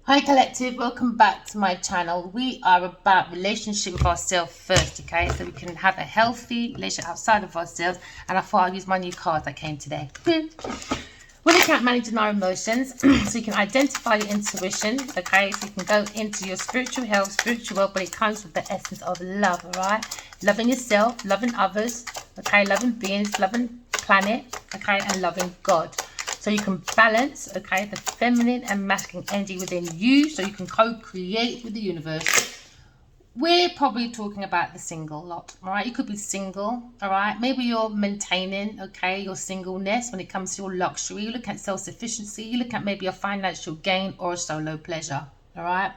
Hi collective, welcome back to my channel. We are about relationship with ourselves first, okay? So we can have a healthy relationship outside of ourselves. And I thought I'd use my new card that came today. We're looking at managing our emotions. So you can identify your intuition, okay? So you can go into your spiritual health, spiritual wealth, but it comes with the essence of love, all right? Loving yourself, loving others, okay? Loving beings, loving planet, okay? And loving God. So you can balance, okay, the feminine and masculine energy within you so you can co-create with the universe. We're probably talking about the single lot, all right? You could be single, all right? Maybe you're maintaining, okay, your singleness when it comes to your luxury. You look at self-sufficiency. You look at maybe a financial gain or a solo pleasure, all right?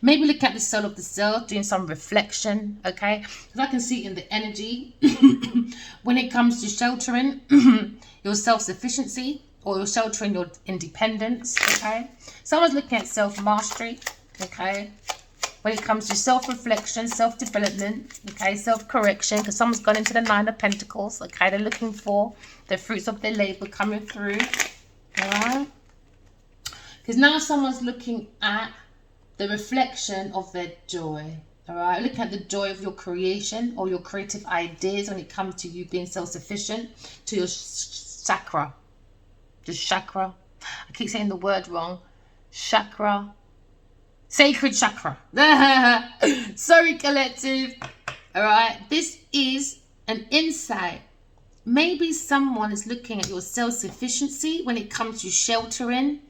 Maybe look at the soul of the self, doing some reflection, okay? Because I can see in the energy when it comes to sheltering your self-sufficiency, or you're sheltering your independence, okay? Someone's looking at self-mastery, okay? When it comes to self-reflection, self-development, okay? Self-correction, because someone's gone into the Nine of Pentacles, okay? They're looking for the fruits of their labor coming through, all right? Because now someone's looking at the reflection of their joy, all right? Looking at the joy of your creation or your creative ideas when it comes to you being self-sufficient, to your chakra. Just chakra. I keep saying the word wrong. Chakra. Sacred chakra. Sorry, collective. All right. This is an insight. Maybe someone is looking at your self-sufficiency when it comes to sheltering.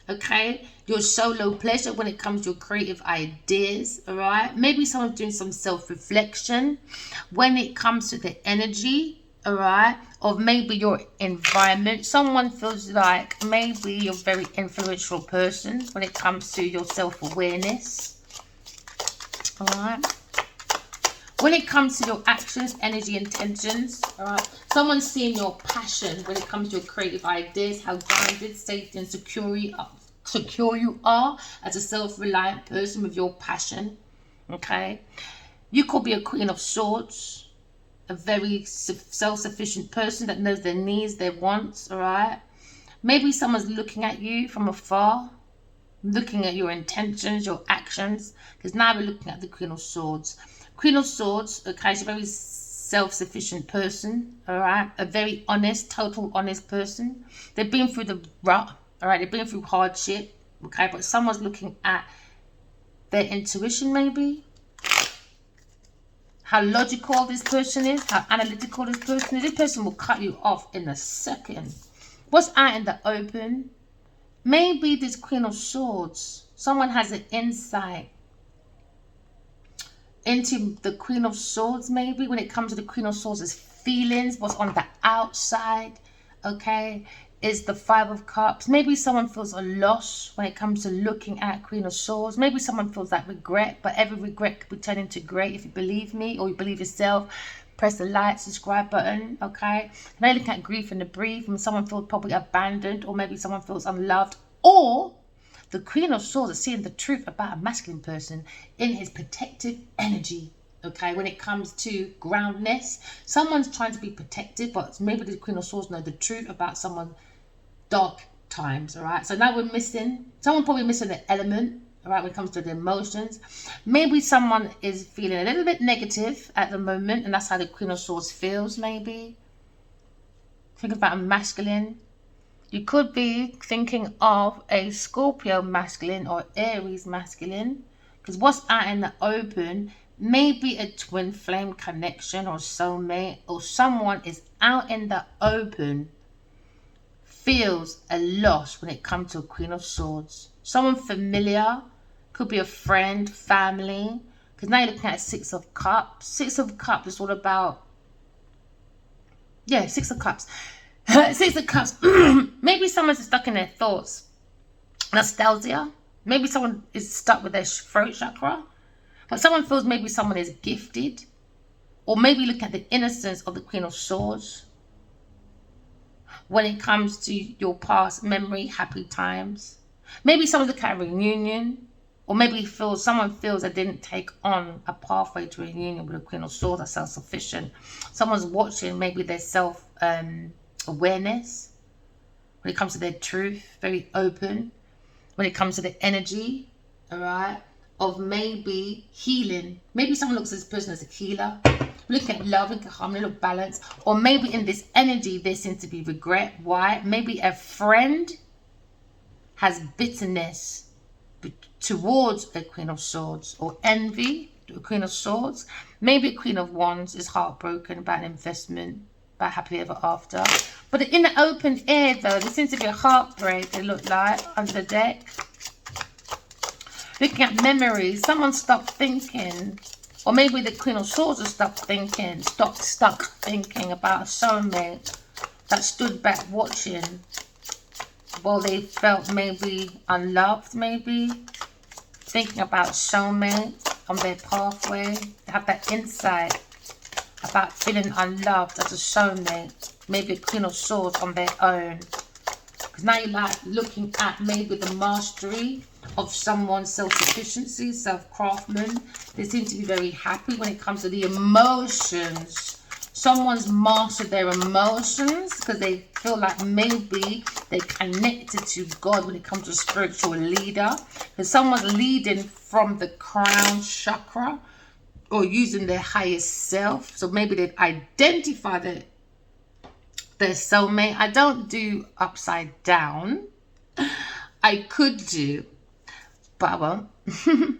Okay. Your solo pleasure when it comes to your creative ideas. All right. Maybe someone's doing some self-reflection when it comes to the energy. All right, of maybe your environment. Someone feels like maybe you're a very influential person when it comes to your self-awareness. All right, when it comes to your actions, energy, intentions. All right, someone's seeing your passion when it comes to your creative ideas, how grounded, safe, and secure you are as a self-reliant person with your passion. Okay, you could be a Queen of Swords, a very self-sufficient person that knows their needs, their wants, all right? Maybe someone's looking at you from afar, looking at your intentions, your actions, because now we're looking at the Queen of Swords. Queen of Swords, okay, she's a very self-sufficient person, all right? A very honest, total honest person. They've been through the rut, all right? They've been through hardship, okay? But someone's looking at their intuition, maybe. How logical this person is, how analytical this person is. This person will cut you off in a second. What's out in the open? Maybe this Queen of Swords, someone has an insight into the Queen of Swords, maybe when it comes to the Queen of Swords' feelings, what's on the outside, okay, is the Five of Cups. Maybe someone feels a loss when it comes to looking at Queen of Swords. Maybe someone feels that regret, but every regret could be turned into great. If you believe me or you believe yourself, press the like, subscribe button, okay? And I look at grief and the bereaved, and someone feels probably abandoned, or maybe someone feels unloved, or the Queen of Swords is seeing the truth about a masculine person in his protective energy. Okay, when it comes to groundness, someone's trying to be protected, but maybe the Queen of Swords know the truth about someone's dark times. All right, so now we're missing, someone probably missing the element, all right, when it comes to the emotions. Maybe someone is feeling a little bit negative at the moment, and that's how the Queen of Swords feels. Maybe think about a masculine. You could be thinking of a Scorpio masculine or Aries masculine, because what's out in the open may be a twin flame connection or soulmate, or someone is out in the open, feels a loss when it comes to a Queen of Swords. Someone familiar, could be a friend, family, because now you're looking at Six of Cups. Six of Cups is all about, yeah, Six of Cups. Six of Cups. Maybe someone's stuck in their thoughts. Nostalgia. Maybe someone is stuck with their throat chakra. But someone feels maybe someone is gifted. Or maybe look at the innocence of the Queen of Swords when it comes to your past memory, happy times. Maybe someone's looking at a reunion. Or maybe someone feels they didn't take on a pathway to a reunion with a Queen of Swords that's self-sufficient. Someone's watching maybe their awareness when it comes to their truth, very open when it comes to the energy, all right, of maybe healing. Maybe someone looks at this person as a healer. Look at love, look at harmony, look at balance. Or maybe in this energy, there seems to be regret. Why? Maybe a friend has bitterness towards a Queen of Swords, or envy to a Queen of Swords. Maybe a Queen of Wands is heartbroken about an investment, about happily ever after. But in the open air, though, there seems to be a heartbreak, it looked like, under the deck. Looking at memories, someone stopped thinking, or maybe the Queen of Swords has stopped thinking, stuck thinking about a soulmate that stood back watching while they felt maybe unloved, maybe thinking about soulmate on their pathway. They have that insight about feeling unloved as a soulmate, maybe a Queen of Swords on their own. Because now you're like looking at maybe the mastery of someone's self-sufficiency, self-craftsman. They seem to be very happy when it comes to the emotions. Someone's mastered their emotions because they feel like maybe they connected to God when it comes to a spiritual leader. Because someone's leading from the crown chakra or using their highest self. So maybe they've identified their soulmate. I don't do upside down. I could do, but I won't.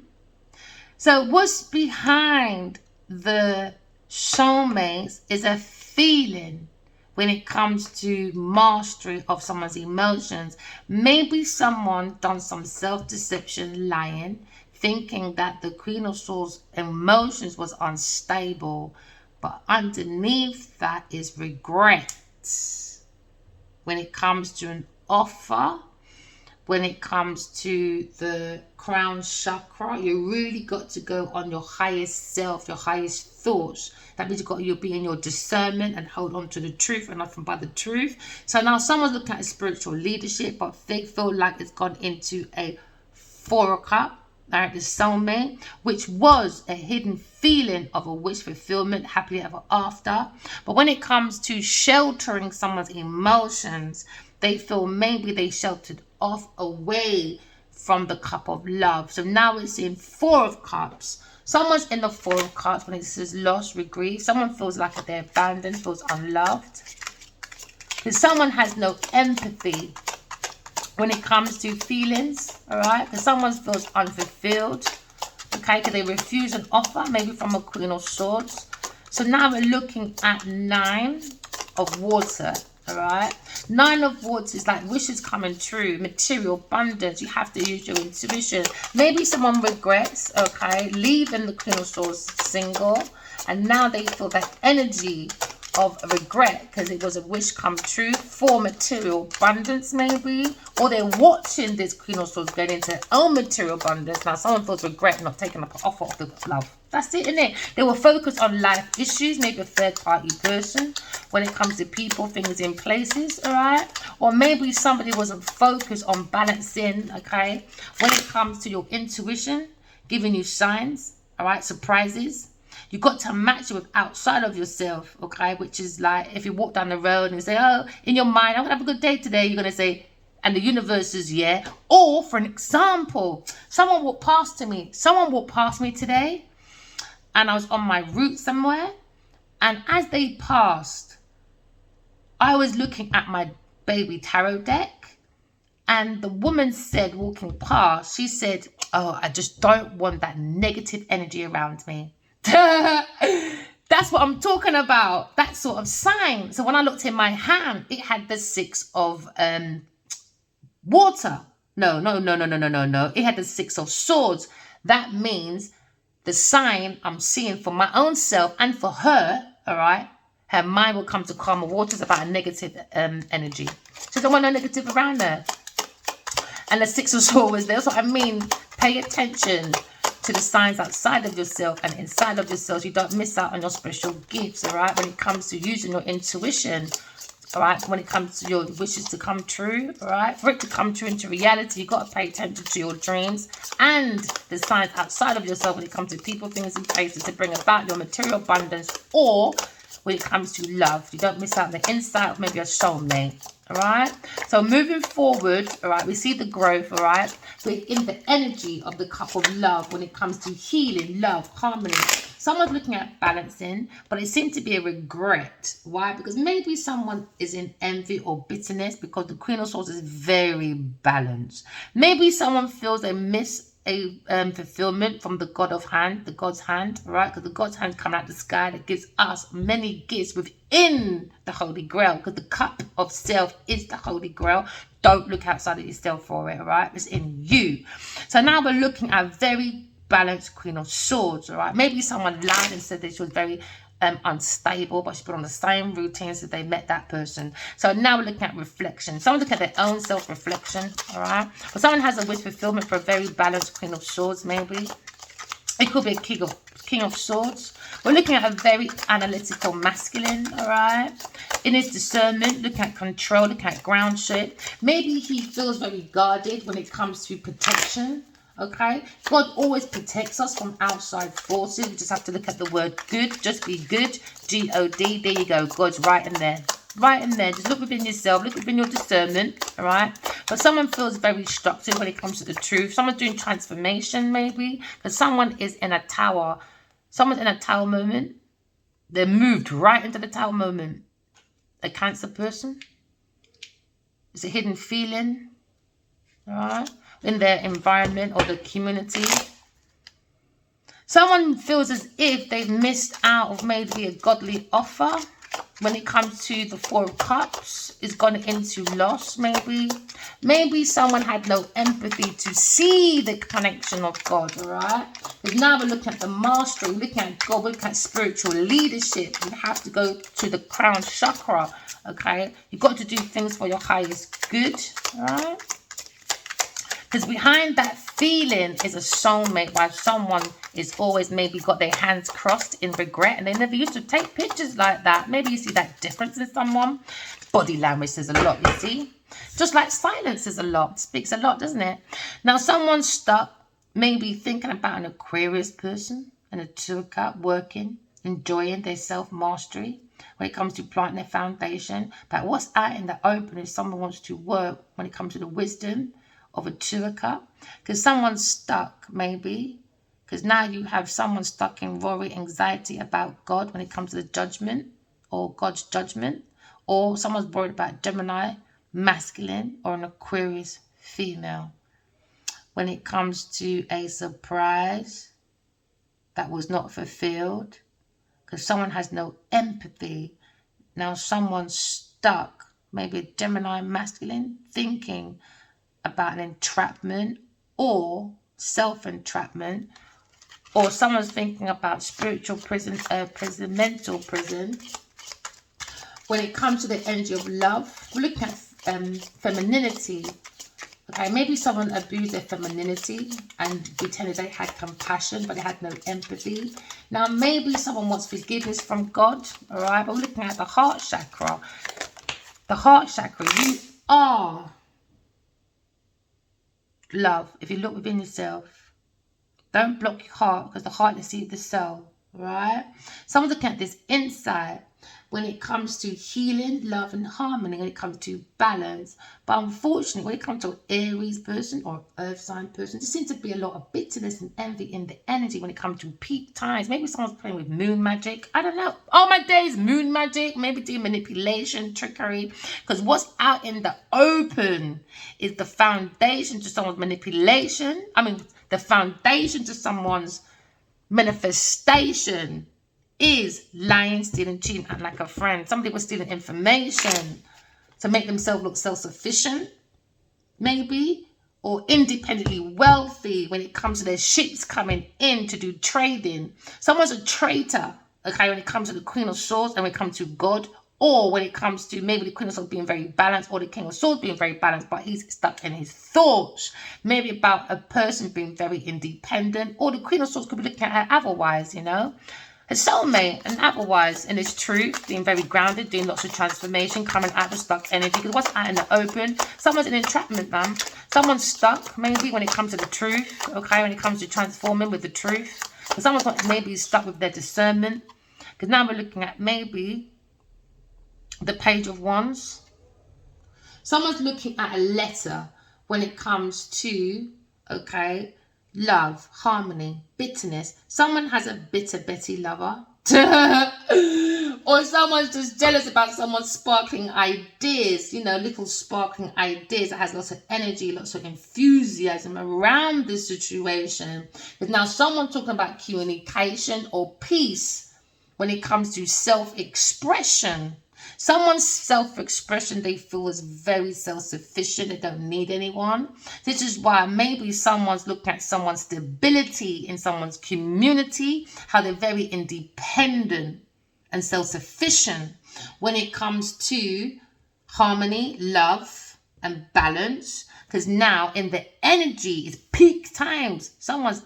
So what's behind the soulmates is a feeling when it comes to mastery of someone's emotions. Maybe someone done some self-deception, lying, thinking that the Queen of Swords emotions was unstable, but underneath that is regret. When it comes to an offer, when it comes to the crown chakra, you really got to go on your highest self, your highest thoughts. That means you'll be in your discernment and hold on to the truth and nothing but the truth. So now someone's looking at spiritual leadership, but they feel like it's gone into a 4 of Cups. Alright, the soulmate, which was a hidden feeling of a wish fulfillment, happily ever after. But when it comes to sheltering someone's emotions, they feel maybe they sheltered off away from the cup of love. So now it's in 4 of Cups. Someone's in the 4 of Cups when it says loss, regret. Someone feels like they're abandoned, feels unloved. Because someone has no empathy when it comes to feelings, all right? Because someone feels unfulfilled, okay? Because they refuse an offer, maybe from a Queen of Swords. So now we're looking at 9 of Water, all right? 9 of Water is like wishes coming true, material abundance. You have to use your intuition. Maybe someone regrets, okay, leaving the Queen of Swords single, and now they feel that energy of regret because it was a wish come true for material abundance, maybe, or they're watching this Queen of Swords get into their own material abundance. Now someone feels regret not taking up an offer of the love. That's it, isn't it? They were focused on life issues, maybe a third-party person when it comes to people, things, in places, all right? Or maybe somebody wasn't focused on balancing, okay, when it comes to your intuition, giving you signs, all right, surprises. You got to match it with outside of yourself, okay? Which is like if you walk down the road and you say, oh, in your mind, I'm going to have a good day today. You're going to say, and the universe is yeah. Or for an example, someone walked past me today and I was on my route somewhere. And as they passed, I was looking at my baby tarot deck. And the woman said, walking past, she said, oh, I just don't want that negative energy around me. That's what I'm talking about. That sort of sign. So when I looked in my hand, it had the 6 of Water. No. It had the 6 of Swords. That means the sign I'm seeing for my own self and for her, all right, her mind will come to calmer waters about a negative energy. She don't want no negative around her. And the 6 of Swords was there. That's what I mean. Pay attention to the signs outside of yourself and inside of yourself. You don't miss out on your special gifts, all right, when it comes to using your intuition, all right, when it comes to your wishes to come true, all right, for it to come true into reality, you got to pay attention to your dreams and the signs outside of yourself when it comes to people, things, and places to bring about your material abundance or when it comes to love. You don't miss out on the insight of maybe a soulmate. All right, so moving forward, all right, we see the growth, all right, we're in the energy of the cup of love when it comes to healing, love, harmony. Someone's looking at balancing, but it seems to be a regret. Why? Because maybe someone is in envy or bitterness, because the Queen of Swords is very balanced. Maybe someone feels they miss a fulfillment from the God's hand, right? Because the God's hand come out the sky that gives us many gifts within the Holy Grail, because the cup of self is the Holy Grail. Don't look outside of yourself for it, all right? It's in you. So now we're looking at very balanced Queen of Swords, all right? Maybe someone lied and said that she was very unstable, but she's been on the same routine since they met that person. So now we're looking at reflection. Someone look at their own self-reflection, all right? But someone has a wish fulfillment for a very balanced Queen of Swords, maybe. It could be a King of Swords. We're looking at a very analytical masculine, all right? In his discernment, looking at control, looking at groundship. Maybe he feels very guarded when it comes to protection. Okay, God always protects us from outside forces. We just have to look at the word good. Just be good. G-O-D. There you go. God's right in there. Right in there. Just look within yourself. Look within your discernment. All right. But someone feels very structured when it comes to the truth. Someone's doing transformation, maybe. Because someone is in a tower. Someone's in a tower moment. They're moved right into the tower moment. A Cancer person. It's a hidden feeling. All right. In their environment or the community. Someone feels as if they've missed out of maybe a godly offer when it comes to the Four of Cups. It's gone into loss, maybe. Maybe someone had no empathy to see the connection of God, all right? Because now we're looking at the mastery, looking at God, we're looking at spiritual leadership. You have to go to the crown chakra, okay? You've got to do things for your highest good, all right? Because behind that feeling is a soulmate, while someone is always maybe got their hands crossed in regret, and they never used to take pictures like that. Maybe you see that difference in someone. Body language says a lot, you see. Just like silence says a lot, speaks a lot, doesn't it? Now, someone's stuck, maybe thinking about an Aquarius person, and a Two of Cups, working, enjoying their self-mastery when it comes to planting their foundation. But what's out in the open is someone wants to work when it comes to the wisdom of a Two of Cups, because someone's stuck, maybe, because now you have someone stuck in worry, anxiety about God when it comes to the judgment or God's judgment, or someone's worried about Gemini masculine or an Aquarius female when it comes to a surprise that was not fulfilled, because someone has no empathy. Now someone's stuck, maybe a Gemini masculine, thinking about an entrapment or self-entrapment, or someone's thinking about spiritual prison, mental prison. When it comes to the energy of love, we're looking at femininity. Okay, maybe someone abused their femininity and pretended they had compassion, but they had no empathy. Now, maybe someone wants forgiveness from God, all right? But we're looking at the heart chakra. The heart chakra, you are love. If you look within yourself, don't block your heart, because the heart is the soul, right? Someone's looking at this insight when it comes to healing, love and harmony, when it comes to balance. But unfortunately, when it comes to an Aries person or earth sign person, there seems to be a lot of bitterness and envy in the energy when it comes to peak times. Maybe someone's playing with moon magic. I don't know. All my days, moon magic. Maybe doing manipulation, trickery. Because what's out in the open is the foundation to someone's manipulation. The foundation to someone's manifestation is lying, stealing, cheating, and like a friend. Somebody was stealing information to make themselves look self-sufficient, maybe, or independently wealthy when it comes to their ships coming in to do trading. Someone's a traitor, okay, when it comes to the Queen of Swords and when it comes to God, or when it comes to maybe the Queen of Swords being very balanced or the King of Swords being very balanced, but he's stuck in his thoughts. Maybe about a person being very independent, or the Queen of Swords could be looking at her otherwise, you know. A soulmate, and otherwise, in its truth, being very grounded, doing lots of transformation, coming out of stuck energy. Because what's out in the open? Someone's in entrapment, man. Someone's stuck, maybe, when it comes to the truth, okay? When it comes to transforming with the truth. Someone's maybe stuck with their discernment. Because now we're looking at maybe the Page of Wands. Someone's looking at a letter when it comes to, okay, love, harmony, bitterness. Someone has a bitter Betty lover. Or someone's just jealous about someone's sparkling ideas, you know, little sparkling ideas that has lots of energy, lots of enthusiasm around this situation. There's now someone talking about communication or peace when it comes to self-expression. Someone's self-expression, they feel, is very self-sufficient. They don't need anyone. This is why maybe someone's looking at someone's stability in someone's community, how they're very independent and self-sufficient when it comes to harmony, love, and balance. Because now in the energy, it's peak times. Someone's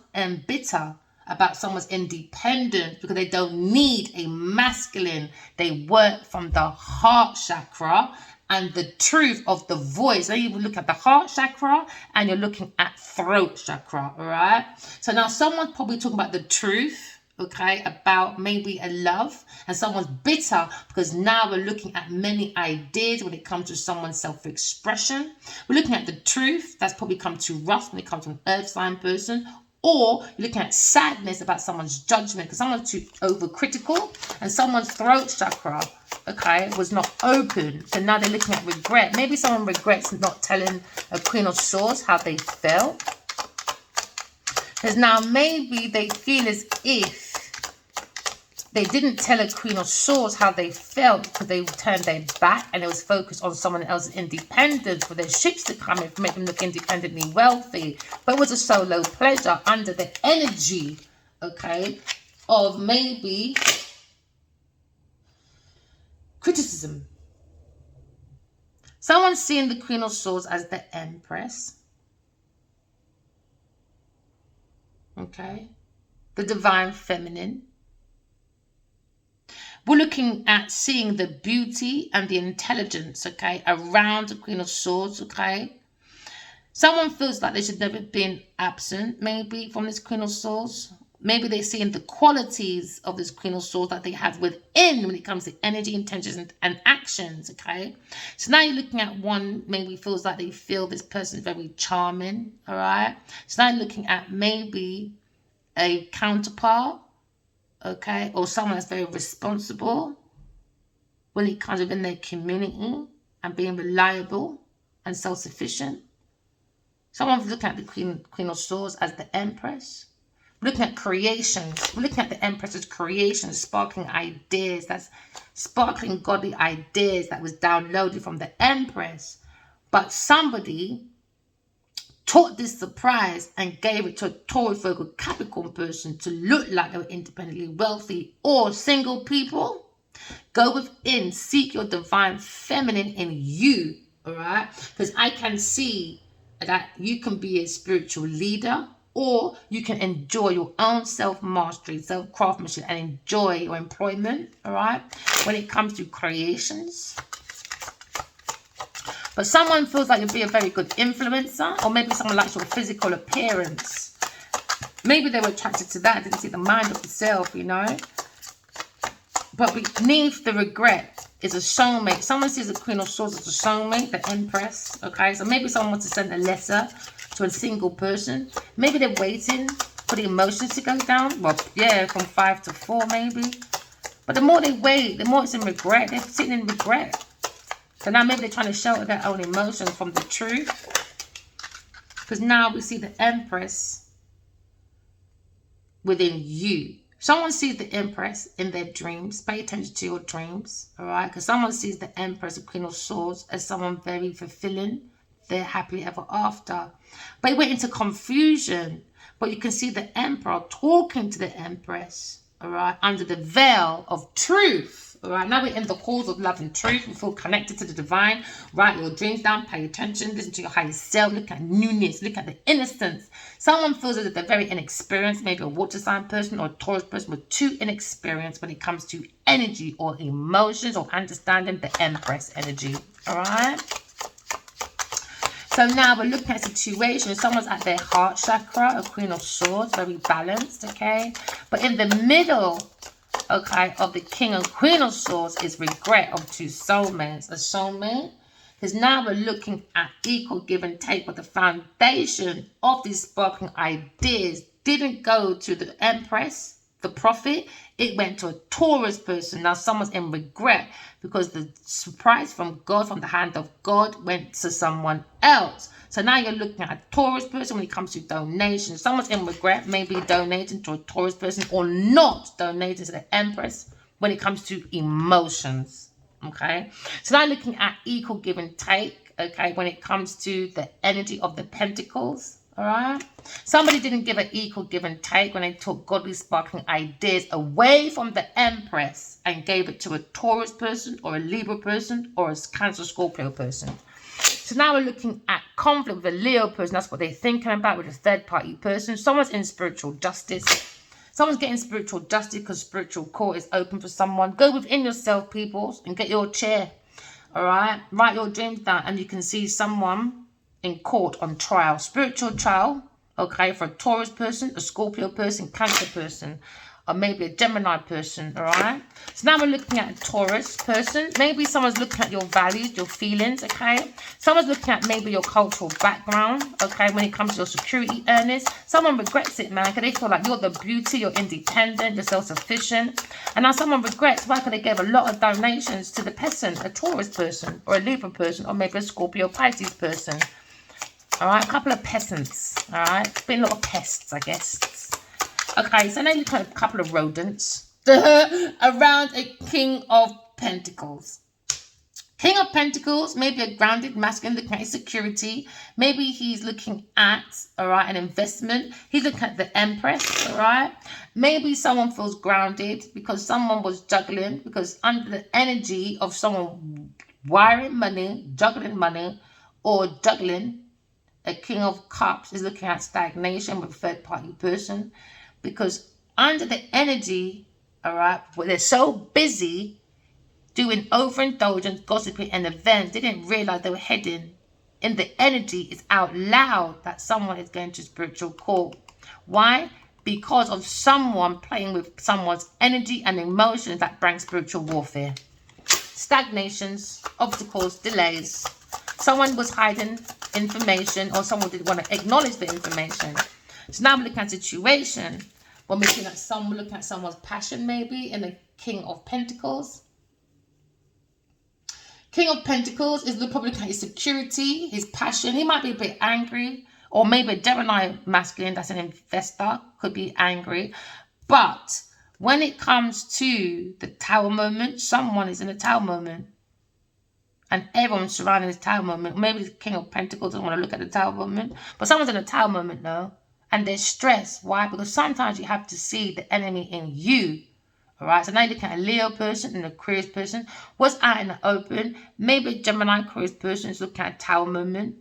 bitter about someone's independence because they don't need a masculine. They work from the heart chakra and the truth of the voice. So you look at the heart chakra and you're looking at throat chakra, all right? So now someone's probably talking about the truth, okay, about maybe a love, and someone's bitter because now we're looking at many ideas when it comes to someone's self-expression. We're looking at the truth. That's probably come to rust when it comes to an earth sign person. Or you're looking at sadness about someone's judgment because someone's too overcritical and someone's throat chakra, okay, was not open. So now they're looking at regret. Maybe someone regrets not telling a Queen of Swords how they felt. Because now maybe they feel as if they didn't tell a Queen of Swords how they felt because they turned their back and it was focused on someone else's independence for their ships to come in to make them look independently wealthy. But it was a solo pleasure under the energy, okay, of maybe criticism. Someone's seeing the Queen of Swords as the Empress, okay, the divine feminine. We're looking at seeing the beauty and the intelligence, okay, around the Queen of Swords, okay. Someone feels like they should never have been absent, maybe, from this Queen of Swords. Maybe they're seeing the qualities of this Queen of Swords that they have within when it comes to energy, intentions, and actions, okay. So now you're looking at one, maybe feels like they feel this person is very charming, all right. So now you're looking at maybe a counterpart, okay, or someone that's very responsible when it comes within their community and being reliable and self-sufficient. Someone's looking at the Queen of Swords as the Empress. We're looking at creations. We're looking at the Empress as creations, sparkling ideas. That's sparkling godly ideas that was downloaded from the Empress. But somebody took this surprise and gave it to a Taurus, Virgo, Capricorn person to look like they were independently wealthy. Or single people, go within, seek your divine feminine in you, all right? Because I can see that you can be a spiritual leader, or you can enjoy your own self-mastery, self-craftsmanship, and enjoy your employment, all right? When it comes to creations. But someone feels like you'll be a very good influencer, or maybe someone likes your physical appearance. Maybe they were attracted to that, didn't see the mind of the self, you know. But beneath the regret is a soulmate. Someone sees the Queen of Swords as a soulmate, the Empress, okay. So maybe someone wants to send a letter to a single person. Maybe they're waiting for the emotions to go down. Well, yeah, from 5 to 4 maybe. But the more they wait, the more it's in regret. They're sitting in regret. So now maybe they're trying to shelter their own emotions from the truth. Because now we see the Empress within you. Someone sees the Empress in their dreams. Pay attention to your dreams, all right? Because someone sees the Empress, the Queen of Swords, as someone very fulfilling. They're happily ever after. But it went into confusion. But you can see the Emperor talking to the Empress, all right, under the veil of truth. All right, now we're in the halls of love and truth. We feel connected to the divine. Write your dreams down. Pay attention. Listen to your higher self. Look at newness. Look at the innocence. Someone feels as if they're very inexperienced. Maybe a water sign person or a Taurus person with too inexperienced when it comes to energy or emotions or understanding the Empress energy. All right. So now we're looking at a situation. Someone's at their heart chakra, a Queen of Swords, very balanced, okay? But in the middle okay, of the King and Queen of Swords is regret of 2 soulmates. A soulmate. Because now we're looking at equal give and take, but the foundation of these sparkling ideas didn't go to the Empress, the Prophet. It went to a Taurus person. Now someone's in regret because the surprise from God, from the hand of God, went to someone else. So now you're looking at a Taurus person when it comes to donation. Someone's in regret, maybe donating to a Taurus person or not donating to the Empress when it comes to emotions. Okay, so now looking at equal give and take, okay, when it comes to the energy of the Pentacles, all right? Somebody didn't give an equal give and take when they took godly sparkling ideas away from the Empress and gave it to a Taurus person or a Libra person or a Cancer Scorpio person. So now we're looking at conflict with a Leo person. That's what they're thinking about with a third-party person. Someone's in spiritual justice. Someone's getting spiritual justice because spiritual court is open for someone. Go within yourself, people, and get your chair. All right? Write your dreams down, and you can see someone in court on trial. Spiritual trial, okay, for a Taurus person, a Scorpio person, Cancer person, or maybe a Gemini person, all right? So now we're looking at a Taurus person. Maybe someone's looking at your values, your feelings, okay? Someone's looking at maybe your cultural background, okay, when it comes to your security earnings. Someone regrets it, man, because they feel like you're the beauty, you're independent, you're self-sufficient. And now someone regrets, why? Because they gave a lot of donations to the person, a Taurus person, or a Libra person, or maybe a Scorpio Pisces person. All right, a couple of peasants, all right? Been a lot of pests, I guess. Okay, so now you look at a couple of rodents around a King of Pentacles. King of Pentacles, maybe a grounded masculine looking at his security. Maybe he's looking at, all right, an investment. He's looking at the Empress, all right. Maybe someone feels grounded because someone was juggling, because under the energy of someone wiring money, juggling money, or juggling, a King of Cups is looking at stagnation with a third-party person. Because under the energy, all right, where they're so busy doing overindulgence, gossiping, and events, they didn't realize they were heading in the energy is out loud that someone is going to spiritual court. Why? Because of someone playing with someone's energy and emotions that brings spiritual warfare. Stagnations, obstacles, delays. Someone was hiding information or someone didn't want to acknowledge the information. So now we're looking at a situation when we're looking at someone's passion, maybe in the King of Pentacles. King of Pentacles is probably looking at his security, his passion. He might be a bit angry, or maybe a Gemini masculine that's an investor could be angry. But when it comes to the Tower moment, someone is in a Tower moment. And everyone's surrounding this Tower moment. Maybe the King of Pentacles doesn't want to look at the Tower moment. But someone's in a Tower moment though. And there's stress. Why? Because sometimes you have to see the enemy in you. All right. So now you're looking at a Leo person and an Aquarius person. What's out in the open? Maybe a Gemini Aquarius person is looking at a Tower moment.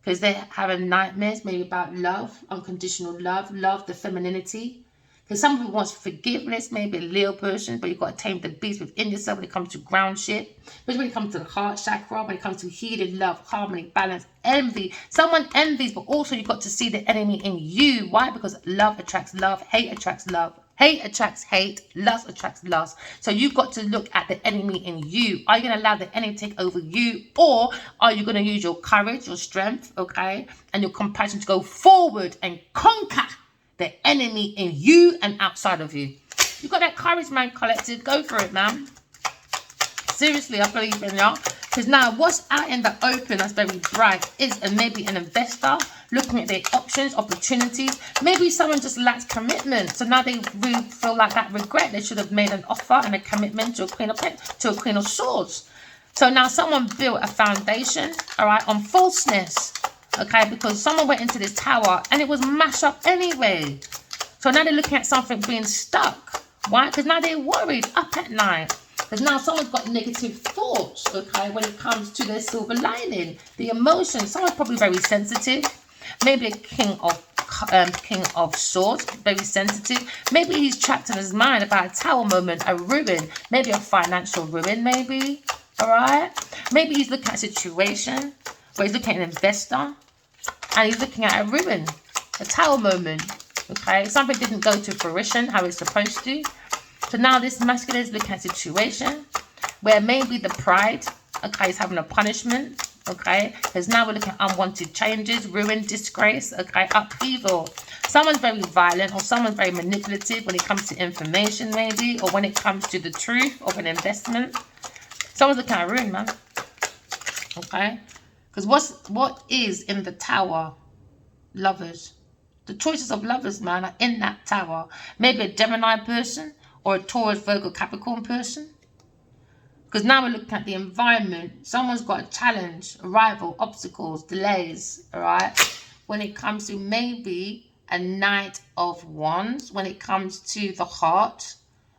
Because they're having nightmares maybe about love, unconditional love, the femininity. Because some people want forgiveness, maybe a Leo person, but you've got to tame the beast within yourself when it comes to ground shit. But when it comes to the heart chakra, when it comes to healing, love, harmony, balance, envy. Someone envies, but also you've got to see the enemy in you. Why? Because love attracts love, hate attracts love. Hate attracts hate, lust attracts lust. So you've got to look at the enemy in you. Are you going to allow the enemy to take over you? Or are you going to use your courage, your strength, okay, and your compassion to go forward and conquer the enemy in you and outside of you? You've got that courage, man, collective. Go for it, man. Seriously, I believe in you. Because now what's out in the open that's very bright is maybe an investor looking at their options, opportunities. Maybe someone just lacks commitment. So now they really feel like that regret. They should have made an offer and a commitment to a Queen of Swords. So now someone built a foundation, all right, on falseness. Okay, because someone went into this tower and it was mashed up anyway. So now they're looking at something being stuck. Why? Because now they're worried up at night. Because now someone's got negative thoughts, okay, when it comes to their silver lining, the emotions. Someone's probably very sensitive. Maybe a King of Swords, very sensitive. Maybe he's trapped in his mind about a Tower moment, a ruin, maybe a financial ruin, maybe. All right. Maybe he's looking at a situation where he's looking at an investor and he's looking at a ruin, a Tower moment. Okay, something didn't go to fruition how it's supposed to. So now this masculine is looking at a situation where maybe the pride, okay, is having a punishment, okay? Because now we're looking at unwanted changes, ruin, disgrace, okay, upheaval. Someone's very violent or someone's very manipulative when it comes to information maybe, or when it comes to the truth of an investment. Someone's looking at ruin, man, okay? Because what is in the tower? Lovers. The choices of lovers, man, are in that tower. Maybe a Gemini person or a Taurus, Virgo, Capricorn person. Because now we're looking at the environment. Someone's got a challenge, a rival, obstacles, delays, all right? When it comes to maybe a Knight of Wands, when it comes to the heart,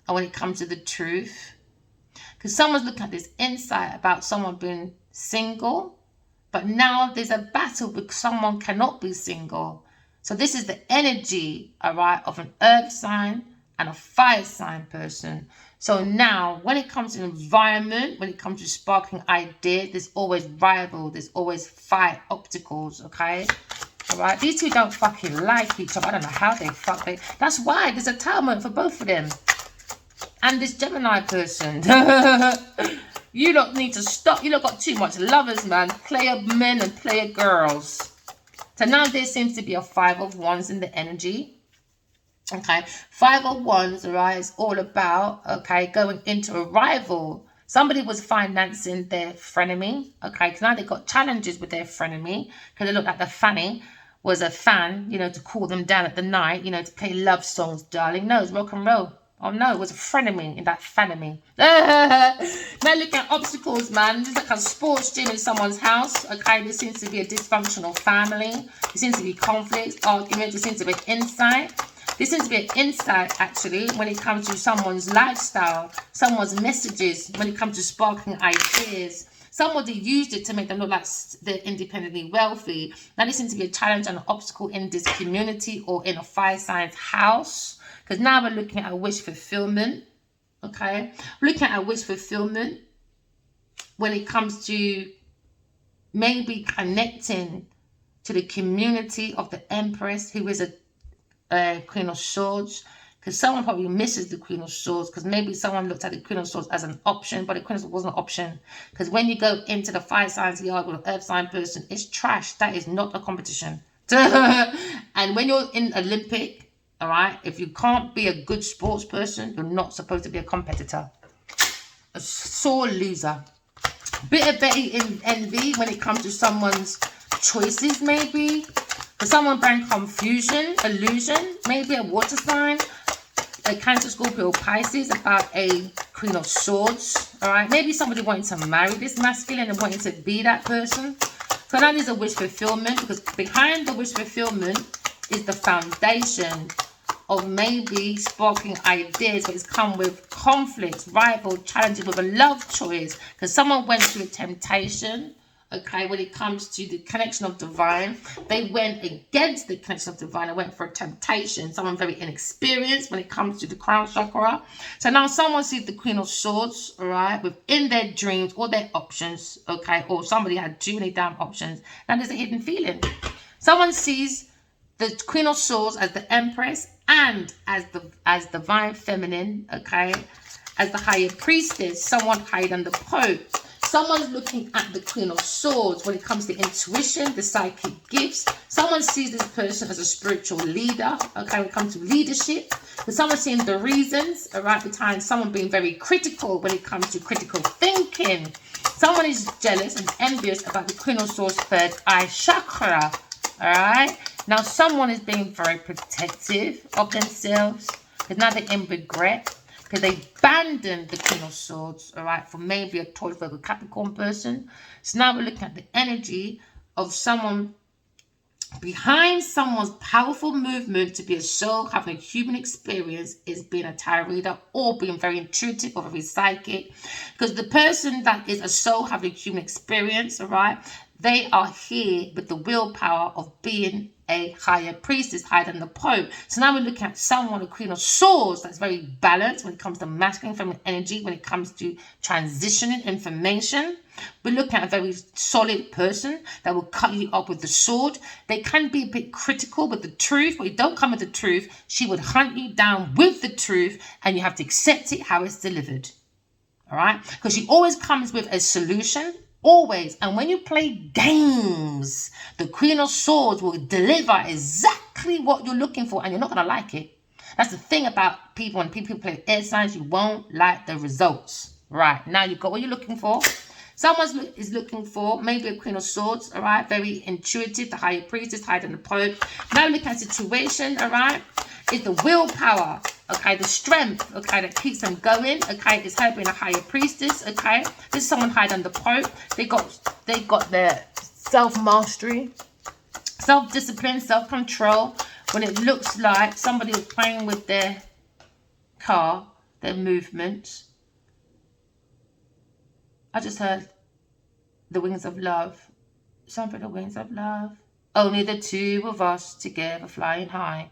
and when it comes to the truth. Because someone's looking at this insight about someone being single, but now there's a battle because someone cannot be single. So this is the energy, all right, of an earth sign and a fire sign person. So now when it comes to environment, when it comes to sparking ideas, there's always rival, there's always fight, obstacles, okay? All right, these two don't fucking like each other. I don't know how they fuck. That's why there's a tournament for both of them. And this Gemini person. You lot need to stop. You lot got too much lovers, man. Player men and player girls. So now there seems to be a 5 of Wands in the energy. Okay, 5 of Wands, right, is all about, okay, going into a rival. Somebody was financing their frenemy, okay, because now they got challenges with their frenemy, because it looked like the fanny was a fan, you know, to cool them down at the night, you know, to play love songs, darling. No, it's rock and roll. Oh no, it was a frenemy in that fanemy. Now look at obstacles, man. This is like a sports gym in someone's house. Okay, there seems to be a dysfunctional family. There seems to be conflicts, arguments. There seems to be insight. There seems to be an insight, actually, when it comes to someone's lifestyle, someone's messages, when it comes to sparking ideas. Somebody used it to make them look like they're independently wealthy. Now there seems to be a challenge and an obstacle in this community or in a fire sign house. Because now we're looking at a wish fulfillment, okay? We're looking at a wish fulfillment when it comes to maybe connecting to the community of the Empress, who is a Queen of Swords. Because someone probably misses the Queen of Swords, because maybe someone looked at the Queen of Swords as an option, but the Queen of Swords wasn't an option. Because when you go into the fire signs yard with an earth sign person, it's trash. That is not a competition. And when you're in Olympic, all right, if you can't be a good sports person, you're not supposed to be a competitor. A sore loser. Bit of Betty in envy when it comes to someone's choices, maybe. For someone bring confusion, illusion, maybe a water sign, a Cancer, Scorpio, Pisces, about a Queen of Swords, all right? Maybe somebody wanting to marry this masculine and wanting to be that person. So now there's a wish fulfillment, because behind the wish fulfillment is the foundation of maybe sparking ideas, but it's come with conflicts, rival, challenges, with a love choice. Because someone went through a temptation, okay, when it comes to the connection of divine. They went against the connection of divine and went for a temptation. Someone very inexperienced when it comes to the crown chakra. So now someone sees the Queen of Swords, all right, within their dreams or their options, okay, or somebody had too many damn options. Now there's a hidden feeling. Someone sees the Queen of Swords as the Empress and as divine feminine, okay, as the higher priestess, someone higher than the Pope. Someone's looking at the Queen of Swords when it comes to intuition, the psychic gifts. Someone sees this person as a spiritual leader, okay, when it comes to leadership. But someone's seeing the reasons, all right, behind someone being very critical when it comes to critical thinking. Someone is jealous and envious about the Queen of Swords' third eye chakra, all right. Now, someone is being very protective of themselves because now they're in regret because they abandoned the Queen of Swords, all right, for maybe a Taurus, Virgo, Capricorn person. So now we're looking at the energy of someone behind someone's powerful movement to be a soul, having a human experience, is being a tarot reader or being very intuitive or very psychic. Because the person that is a soul having a human experience, all right, they are here with the willpower of being a higher priestess, higher than the Pope. So now we're looking at someone, a Queen of Swords, that's very balanced when it comes to masculine, feminine energy, when it comes to transitioning information. We're looking at a very solid person that will cut you up with the sword. They can be a bit critical with the truth, but you don't come with the truth. She would hunt you down with the truth, and you have to accept it how it's delivered. All right? Because she always comes with a solution, always. And when you play games, the Queen of Swords will deliver exactly what you're looking for, and you're not going to like it. That's the thing about people. When people play air signs, you won't like the results. Right, now you've got what you're looking for. Someone is looking for maybe a Queen of Swords, all right? Very intuitive, the Higher Priestess, higher than the Pope. Now look at situation, all right? Is the willpower, okay? The strength, okay, that keeps them going, okay? Is her being a Higher Priestess, okay? This is someone higher than the Pope. They got their self-mastery, self-discipline, self-control. When it looks like somebody is playing with their car, their movements. I just heard the wings of love. Something the wings of love. Only the two of us together flying high.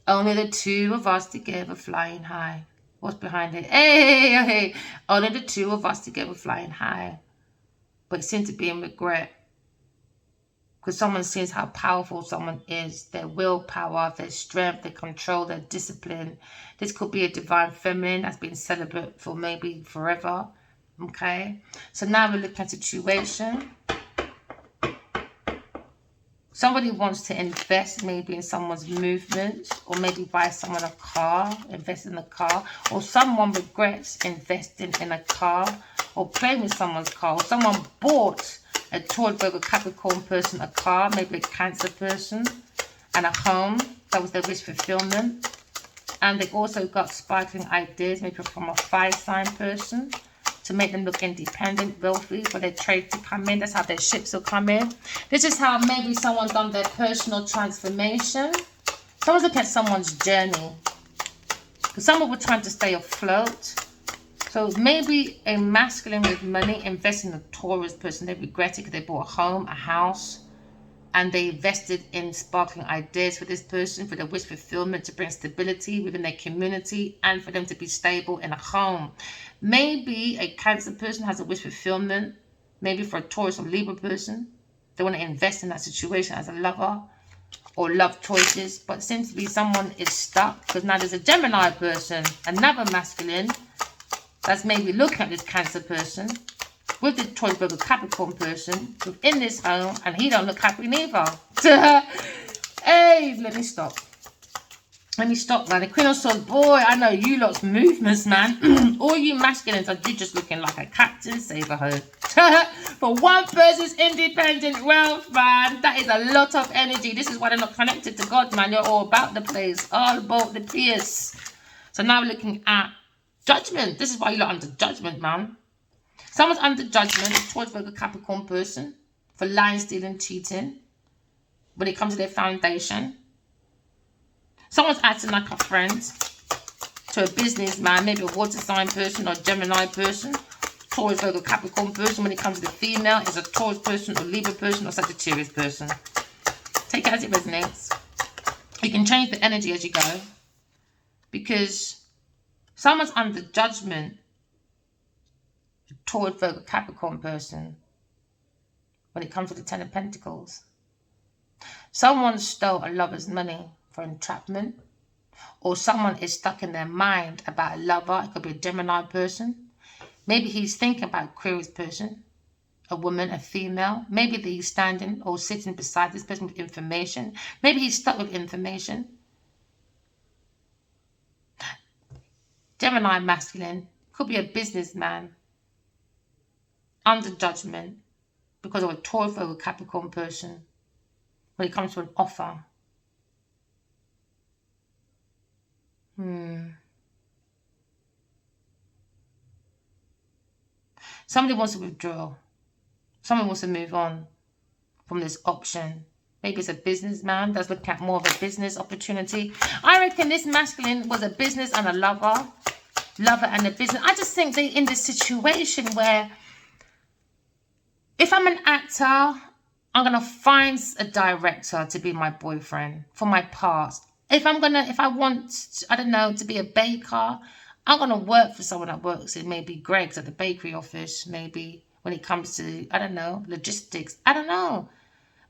Only the two of us together flying high. What's behind it? Hey. Only the two of us together flying high. But it seems to be in regret. Because someone sees how powerful someone is. Their willpower, their strength, their control, their discipline. This could be a divine feminine that's been celibate for maybe forever. Okay, so now we're looking at situation. Somebody wants to invest maybe in someone's movement, or maybe buy someone a car, invest in a car, or someone regrets investing in a car, or playing with someone's car, or someone bought a Taurus, Virgo, Capricorn person a car, maybe a Cancer person, and a home. That was their wish fulfillment. And they also got sparkling ideas, maybe from a fire sign person, to make them look independent, wealthy, for their trade to come in. That's how their ships will come in. This is how maybe someone's done their personal transformation. Someone's looking at someone's journey. Because someone were trying to stay afloat. So maybe a masculine with money investing in a Taurus person. They regret it because they bought a home, a house, and they invested in sparkling ideas for this person, for their wish fulfillment, to bring stability within their community, and for them to be stable in a home. Maybe a Cancer person has a wish fulfillment, maybe for a Taurus or Libra person. They want to invest in that situation as a lover or love choices, but it seems to be someone is stuck, because now there's a Gemini person, another masculine, that's maybe looking at this Cancer person with the Taurus, Virgo, Capricorn person within this home, and he don't look happy neither. Hey, let me stop. Let me stop, man. The Queen of Swords, boy, I know you lot's movements, man. All you masculines are just looking like a Captain Saberhood. For one person's independent wealth, man, that is a lot of energy. This is why they're not connected to God, man. You're all about the place, all about the place. So now we're looking at judgment. This is why you're under judgment, man. Someone's under judgment towards Virgo, Capricorn person for lying, stealing, cheating when it comes to their foundation. Someone's acting like a friend to a businessman, maybe a water sign person or Gemini person. Taurus, Virgo, Capricorn person. When it comes to the female, is a Taurus person or Libra person or Sagittarius person. Take it as it resonates. You can change the energy as you go, because someone's under judgment. Taurus, Virgo, Capricorn person when it comes to the Ten of Pentacles. Someone stole a lover's money for entrapment, or someone is stuck in their mind about a lover. It could be a Gemini person. Maybe he's thinking about Aquarius person, a woman, a female. Maybe he's standing or sitting beside this person with information. Maybe he's stuck with information. Gemini masculine could be a businessman under judgment because of a Taurus or a Capricorn person when it comes to an offer. Somebody wants to withdraw. Someone wants to move on from this option. Maybe it's a businessman that's looking at more of a business opportunity. I reckon this masculine was a business and a lover. Lover and a business. I just think they're in this situation where if I'm an actor, I'm going to find a director to be my boyfriend for my past. If I want, I don't know, to be a baker, I'm going to work for someone that works in maybe Greg's at the bakery office, maybe when it comes to, I don't know, logistics. I don't know.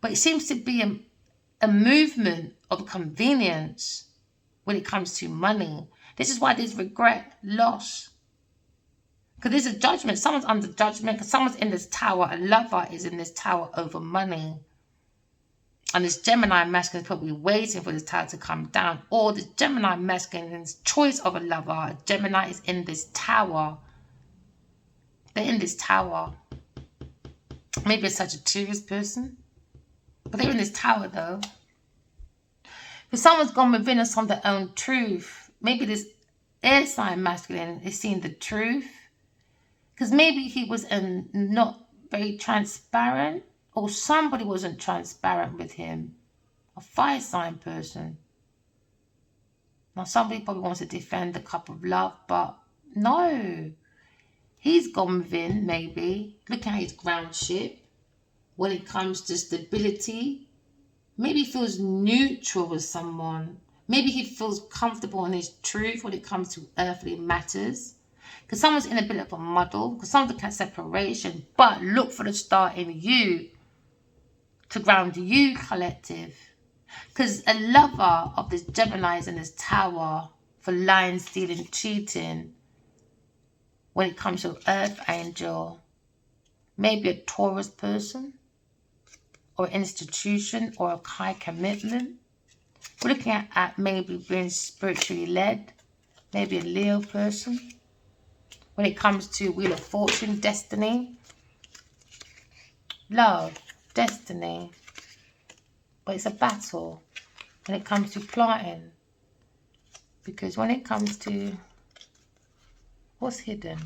But it seems to be a movement of convenience when it comes to money. This is why there's regret, loss. Because there's a judgment. Someone's under judgment because someone's in this tower. A lover is in this tower over money. And this Gemini masculine is probably waiting for this tower to come down. Or this Gemini masculine's choice of a lover. Gemini is in this tower. They're in this tower. Maybe a Sagittarius person. But they're in this tower though. Because someone's gone within and found their own truth. Maybe this air sign masculine is seeing the truth. Because maybe he was not very transparent. Or somebody wasn't transparent with him. A fire sign person. Now somebody probably wants to defend the cup of love. But no. He's gone within maybe. Look at his ground ship. When it comes to stability. Maybe he feels neutral with someone. Maybe he feels comfortable in his truth when it comes to earthly matters. Because someone's in a bit of a muddle. Because someone's looking at separation. But look for the star in you. To ground you, collective. Because a lover of this Gemini is in this tower. For lying, stealing, cheating. When it comes to earth angel. Maybe a Taurus person. Or institution. Or a high commitment. We're looking at maybe being spiritually led. Maybe a Leo person. When it comes to Wheel of Fortune, destiny. Love, destiny. But it's a battle. When it comes to plotting. Because when it comes to what's hidden?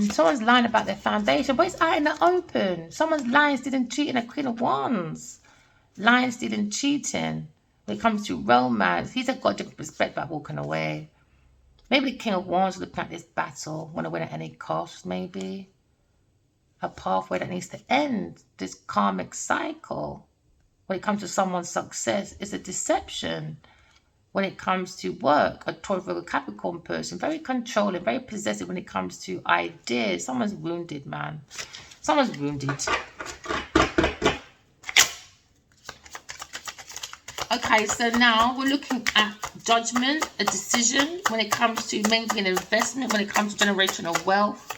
Someone's lying about their foundation. But it's out in the open. Someone's lying, stealing, cheating. A Queen of Wands. Lying, stealing, cheating. When it comes to romance, he's got different perspective about walking away. Maybe the King of Wands looking at this battle, want to win at any cost, maybe. A pathway that needs to end this karmic cycle. When it comes to someone's success, it's a deception. When it comes to work, a Taurus, Virgo, Capricorn person, very controlling, very possessive when it comes to ideas. Someone's wounded, man. Someone's wounded. Okay, so now we're looking at judgment, a decision when it comes to maybe an investment, when it comes to generational wealth,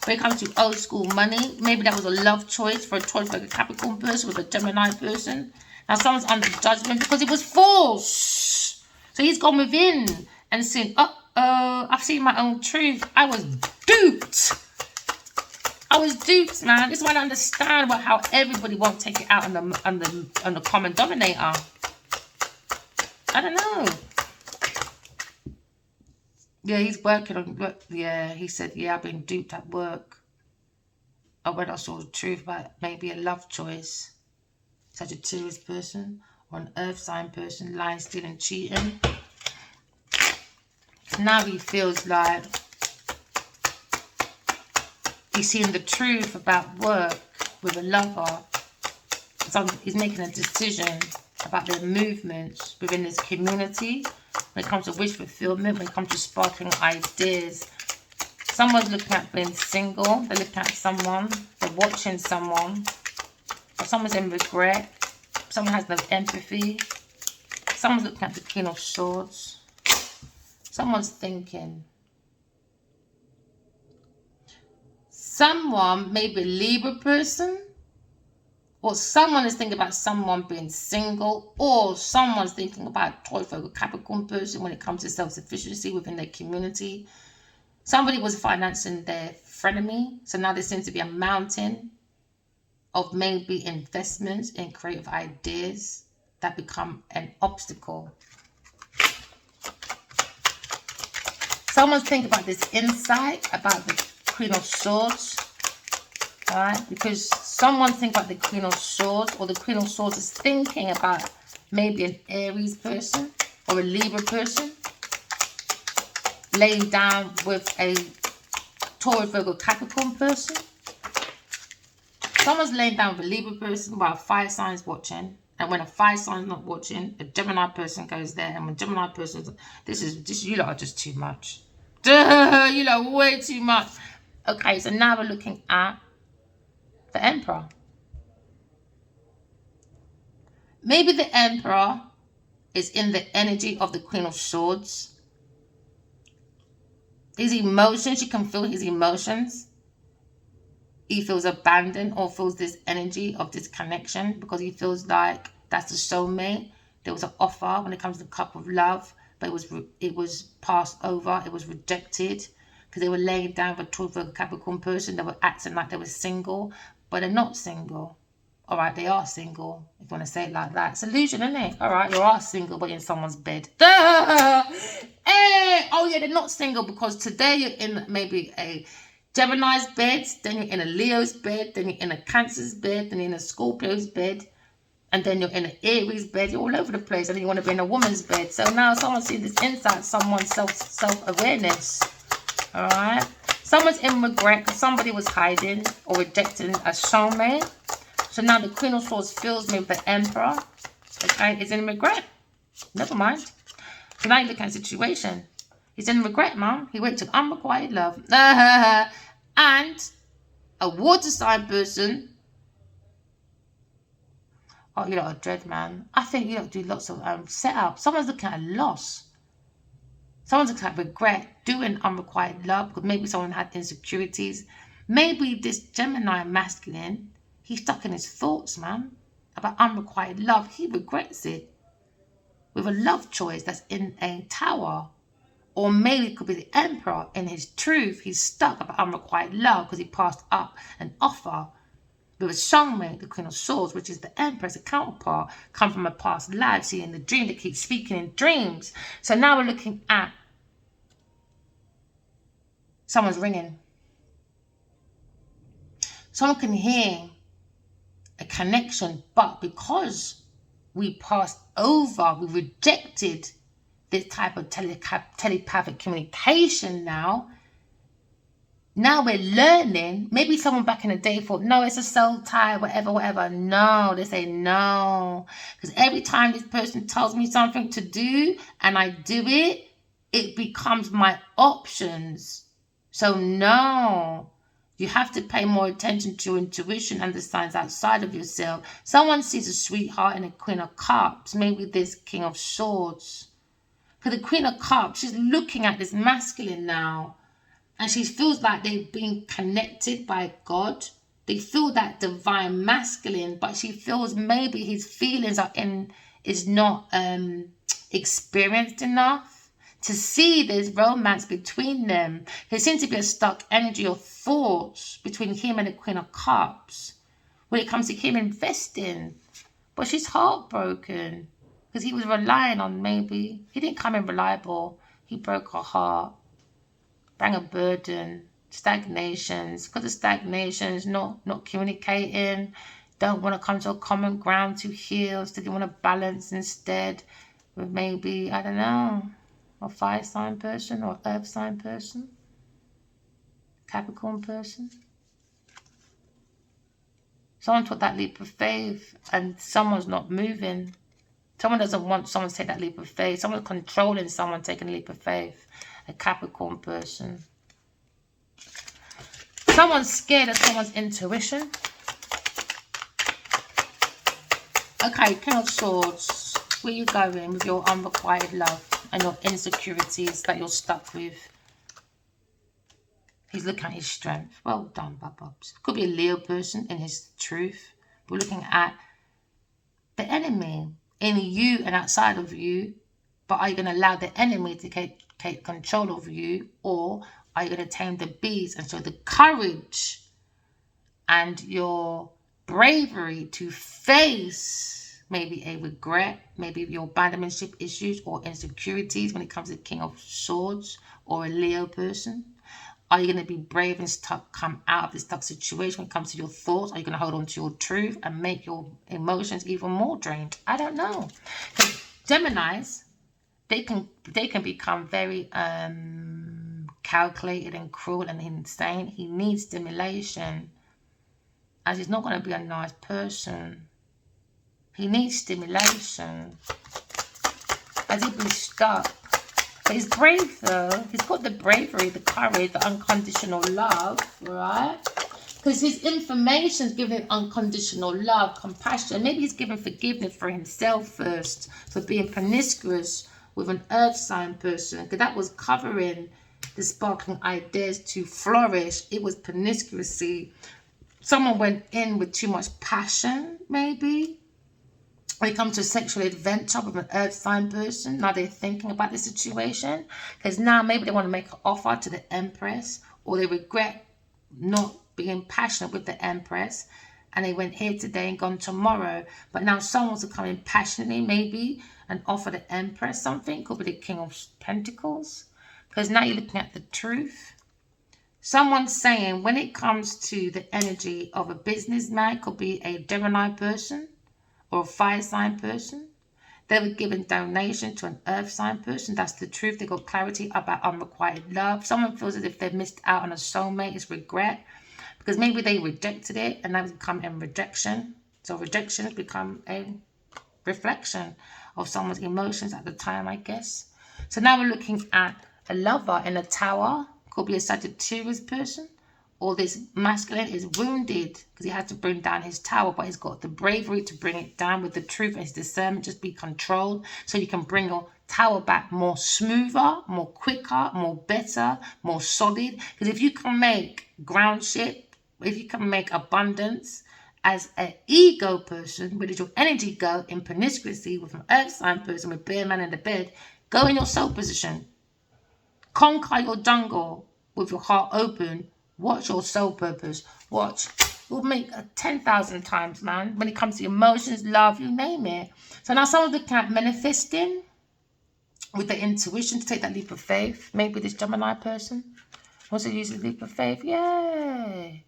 when it comes to old school money. Maybe that was a love choice for a Taurus, Virgo, Capricorn person with a Gemini person. Now someone's under judgment because it was false. So he's gone within and saying, I've seen my own truth. I was duped. I was duped, man. This is why I don't understand how everybody won't take it out on the common denominator. I don't know. Yeah, he's working on work. Yeah, he said, yeah, I've been duped at work. Or when I saw the truth about maybe a love choice. Sagittarius person or an earth sign person, lying, stealing, cheating. Now he feels like he's seeing the truth about work with a lover. So he's making a decision about their movements within this community. When it comes to wish fulfillment, when it comes to sparkling ideas. Someone's looking at being single. They're looking at someone. They're watching someone. Or someone's in regret. Someone has no empathy. Someone's looking at the Queen of Swords. Someone's thinking. Someone, maybe a Libra person. Or someone is thinking about someone being single. Or someone's thinking about Taurus, Virgo, Capricorn person when it comes to self-sufficiency within their community. Somebody was financing their frenemy. So now there seems to be a mountain of maybe investments in creative ideas that become an obstacle. Someone's thinking about this insight about the Queen of Swords. Alright, because someone thinks about the Queen of Swords, or the Queen of Swords is thinking about maybe an Aries person or a Libra person laying down with a Taurus, Virgo, Capricorn person. Someone's laying down with a Libra person while fire signs watching. And when a fire sign's not watching, a Gemini person goes there. And when Gemini person, this you lot are just too much. Duh, you lot are way too much. Okay, so now we're looking at the Emperor. Maybe the Emperor is in the energy of the Queen of Swords. His emotions, you can feel his emotions. He feels abandoned or feels this energy of disconnection because he feels like that's the soulmate. There was an offer when it comes to the cup of love, but it was passed over. It was rejected because they were laying down for a Capricorn person. They were acting like they were single, but they're not single. All right, they are single, if you want to say it like that. It's illusion, isn't it? All right, you are single, but you're in someone's bed. Hey! Oh, yeah, they're not single because today you're in maybe a Gemini's bed, then you're in a Leo's bed, then you're in a Cancer's bed, then you're in a Scorpio's bed, and then you're in an Aries bed. You're all over the place, and then you want to be in a woman's bed. So now someone sees this insight, someone's self-awareness. All right? Someone's in regret because somebody was hiding or rejecting a soulmate. So now the Queen of Swords feels maybe the Emperor, okay, is in regret. Never mind. So now you look at the situation. He's in regret, mom. He went to unrequited love. And a water sign person. Oh, you lot are dread, man. I think you lot do lots of setup. Someone's looking at a loss. Someone's looking at regret, doing unrequited love because maybe someone had insecurities. Maybe this Gemini masculine, he's stuck in his thoughts, man, about unrequited love. He regrets it with a love choice that's in a tower. Or maybe it could be the Emperor in his truth. He's stuck about unrequited love because he passed up an offer with a soulmate, the Queen of Swords, which is the Empress, a counterpart, come from a past life, see in the dream, they keep speaking in dreams. So now we're looking at someone's ringing. Someone can hear a connection, but because we passed over, we rejected this type of telepathic communication now we're learning. Maybe someone back in the day thought, no, it's a soul tie, whatever. No, they say no. Because every time this person tells me something to do and I do it, it becomes my options. So no, you have to pay more attention to your intuition and the signs outside of yourself. Someone sees a sweetheart and a Queen of Cups, maybe this King of Swords. Because the Queen of Cups, she's looking at this masculine now. And she feels like they've been connected by God. They feel that divine masculine. But she feels maybe his feelings is not experienced enough to see there's romance between them. There seems to be a stuck energy of thoughts between him and the Queen of Cups when it comes to him investing. But she's heartbroken. Because he was relying on maybe, he didn't come in reliable. He broke her heart, bring a burden, stagnations. Because of stagnations, not communicating, don't want to come to a common ground to heal. So they want to balance instead with maybe, I don't know, a fire sign person or earth sign person, Capricorn person. Someone took that leap of faith and someone's not moving. Someone doesn't want someone to take that leap of faith. Someone's controlling someone taking a leap of faith. A Capricorn person. Someone's scared of someone's intuition. Okay, King of Swords. Where you going with your unrequited love and your insecurities that you're stuck with? He's looking at his strength. Well done, Bubs. Could be a Leo person in his truth. We're looking at the enemy in you and outside of you, but are you going to allow the enemy to take control of you, or are you going to tame the beast and show the courage and your bravery to face maybe a regret, maybe your abandonmentship issues or insecurities when it comes to King of Swords or a Leo person? Are you going to be brave and come out of this stuck situation when it comes to your thoughts? Are you going to hold on to your truth and make your emotions even more drained? I don't know. Because Geminis, they can become very calculated and cruel and insane. He needs stimulation, as he's not going to be a nice person. He needs stimulation. Has he been stuck? But he's brave though. He's got the bravery, the courage, the unconditional love, right? Because his information is giving unconditional love, compassion. Maybe he's giving forgiveness for himself first, for being promiscuous with an earth sign person. Because that was covering the sparkling ideas to flourish. It was promiscuity. Someone went in with too much passion, maybe. When it comes to sexual adventure with an earth sign person, now they're thinking about the situation. Because now maybe they want to make an offer to the Empress, or they regret not being passionate with the Empress, and they went here today and gone tomorrow. But now someone wants to come in passionately, maybe, and offer the Empress something. Could be the King of Pentacles. Because now you're looking at the truth. Someone's saying when it comes to the energy of a businessman, could be a Gemini person or a fire sign person. They were giving donation to an earth sign person. That's the truth. They got clarity about unrequited love. Someone feels as if they missed out on a soulmate. It's regret. Because maybe they rejected it and now it's become in rejection. So rejection has become a reflection of someone's emotions at the time, I guess. So now we're looking at a lover in a tower. Could be a Sagittarius person. Or this masculine is wounded because he had to bring down his tower, but he's got the bravery to bring it down with the truth and his discernment. Just be controlled so you can bring your tower back more smoother, more quicker, more better, more solid. Because if you can make ground shit, if you can make abundance as an ego person, where does your energy go in promiscuity with an earth sign person with bear man in the bed? Go in your soul position. Conquer your jungle with your heart open. Watch your soul purpose. Watch. You'll make 10,000 times, man. When it comes to emotions, love, you name it. So now someone's looking at manifesting with the intuition to take that leap of faith. Maybe this Gemini person wants to use the leap of faith. Yay.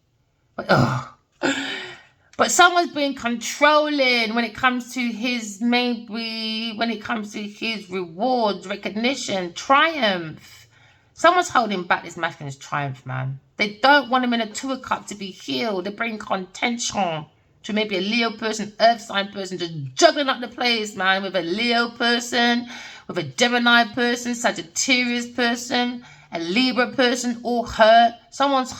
But someone's being controlling when it comes to his, maybe when it comes to his rewards, recognition, triumph. Someone's holding back this masculine's triumph, man. They don't want him in a 2 of cups to be healed. They bring contention to maybe a Leo person, earth sign person, just juggling up the place, man, with a Leo person, with a Gemini person, Sagittarius person, a Libra person, all hurt. Someone's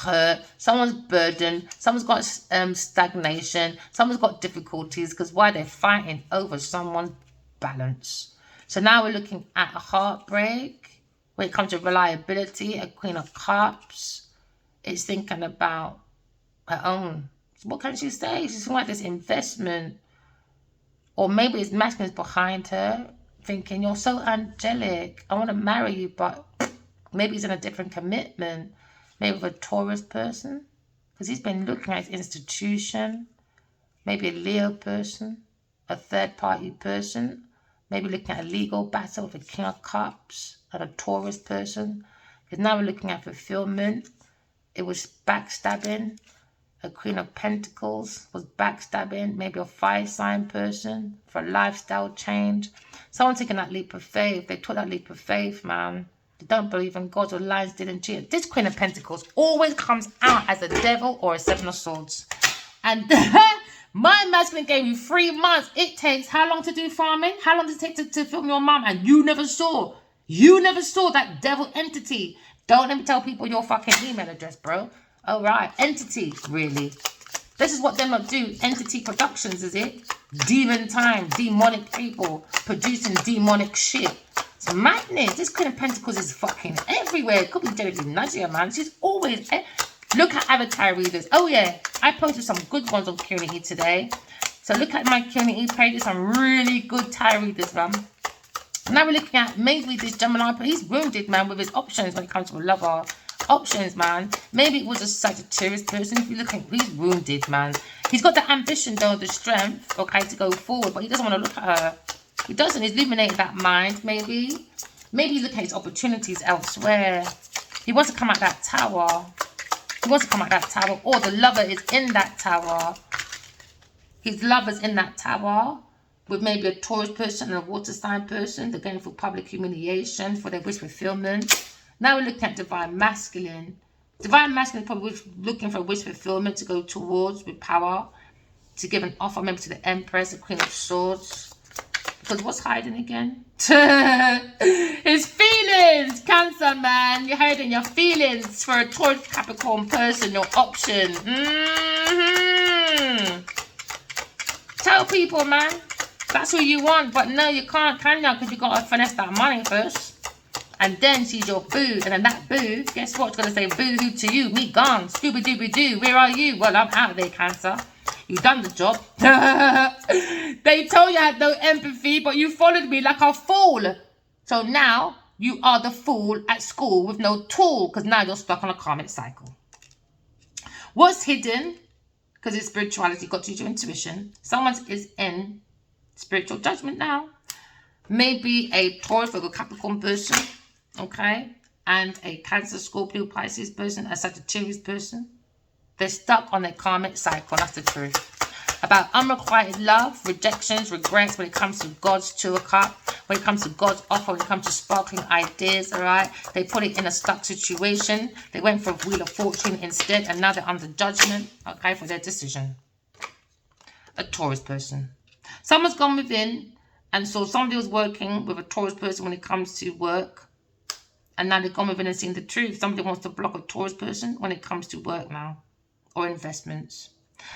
burdened. Someone's got stagnation. Someone's got difficulties because why? They're fighting over someone's balance. So now we're looking at a heartbreak. When it comes to reliability, a Queen of Cups, it's thinking about her own. What can she say? She's thinking like this investment. Or maybe it's masculine behind her, thinking, you're so angelic. I want to marry you, but maybe he's in a different commitment. Maybe with a Taurus person. Because he's been looking at his institution. Maybe a Leo person. A third-party person. Maybe looking at a legal battle with a King of Cups. And a Taurus person. Because now we're looking at fulfillment. It was backstabbing. A Queen of Pentacles was backstabbing. Maybe a fire sign person for a lifestyle change. Someone taking that leap of faith. They took that leap of faith, man. They don't believe in God or lions didn't cheat. This Queen of Pentacles always comes out as a devil or a 7 of swords. And my masculine gave you 3 months. It takes how long to do farming? How long does it take to film your mom? And you never saw. You never saw that devil entity. Don't let me tell people your fucking email address, bro. All right. Entity, really. This is what them not do. Entity Productions, is it? Demon time. Demonic people producing demonic shit. It's madness. This Queen of Pentacles is fucking everywhere. It could be Jennifer Nadia, man. She's always... Look at avatar readers. Oh, yeah. I posted some good ones on Q&A today. So look at my Q&A pages. Some really good tarot readers, man. Now we're looking at maybe this Gemini, but he's wounded, man, with his options when it comes to a lover. Options, man. Maybe it was a Sagittarius person. If you look at, he's wounded, man. He's got the ambition, though, the strength, okay, to go forward, but he doesn't want to look at her. He doesn't. He's illuminated that mind, maybe. Maybe he's looking at his opportunities elsewhere. He wants to come out that tower. He wants to come out that tower, or the lover is in that tower. His lover's in that tower. With maybe a Taurus person and a water sign person. They're going for public humiliation for their wish fulfillment. Now we're looking at Divine Masculine. Divine Masculine is probably looking for a wish fulfillment to go towards with power. to give an offer, maybe to the Empress, the Queen of Swords. Because what's hiding again? It's feelings, Cancer, man. You're hiding your feelings for a Taurus Capricorn person, your option. Tell people, man. That's who you want. But no, you can't, can you? Because you got to finesse that money first. And then she's your boo. And then that boo, guess what? It's going to say boo-hoo to you. Me gone. Scooby-Dooby-Doo. Where are you? Well, I'm out of there, Cancer. You done the job. They told you I had no empathy, but you followed me like a fool. So now you are the fool at school with no tool, because now you're stuck on a karmic cycle. What's hidden? Because it's spirituality, got to use your intuition. Someone is in spiritual judgment now. Maybe a Taurus, Virgo, Capricorn person, okay? And a Cancer, Scorpio, Pisces person, a Sagittarius person. They're stuck on their karmic cycle. That's the truth. About unrequited love, rejections, regrets when it comes to God's Two of Cups, when it comes to God's offer, when it comes to sparkling ideas, all right? They put it in a stuck situation. They went for a Wheel of Fortune instead, and now they're under judgment, okay, for their decision. A Taurus person. Someone's gone within, and so somebody was working with a Taurus person when it comes to work, and now they've gone within and seen the truth. Somebody wants to block a Taurus person when it comes to work now. Or investments.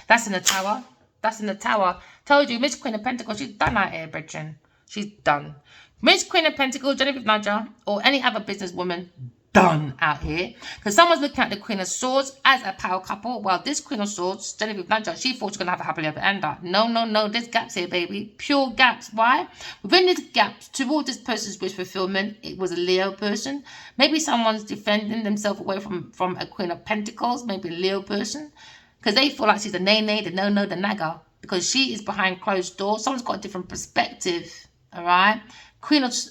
That's in the Tower. That's in the Tower. Told you, Miss Queen of Pentacles, she's done out here, brethren. She's done. Miss Queen of Pentacles, Genevieve Nudger, or any other businesswoman, done out here. Because someone's looking at the Queen of Swords as a power couple. Well, this Queen of Swords, Genevieve Nudger, she thought she was going to have a happily ever ender. No, no, no. There's gaps here, baby. Pure gaps. Why? Within these gaps, toward this person's wish fulfillment, it was a Leo person. Maybe someone's defending themselves away from a Queen of Pentacles. Maybe a Leo person. Because they feel like she's the nay-nay, the no-no, the nagger. Because she is behind closed doors. Someone's got a different perspective. All right?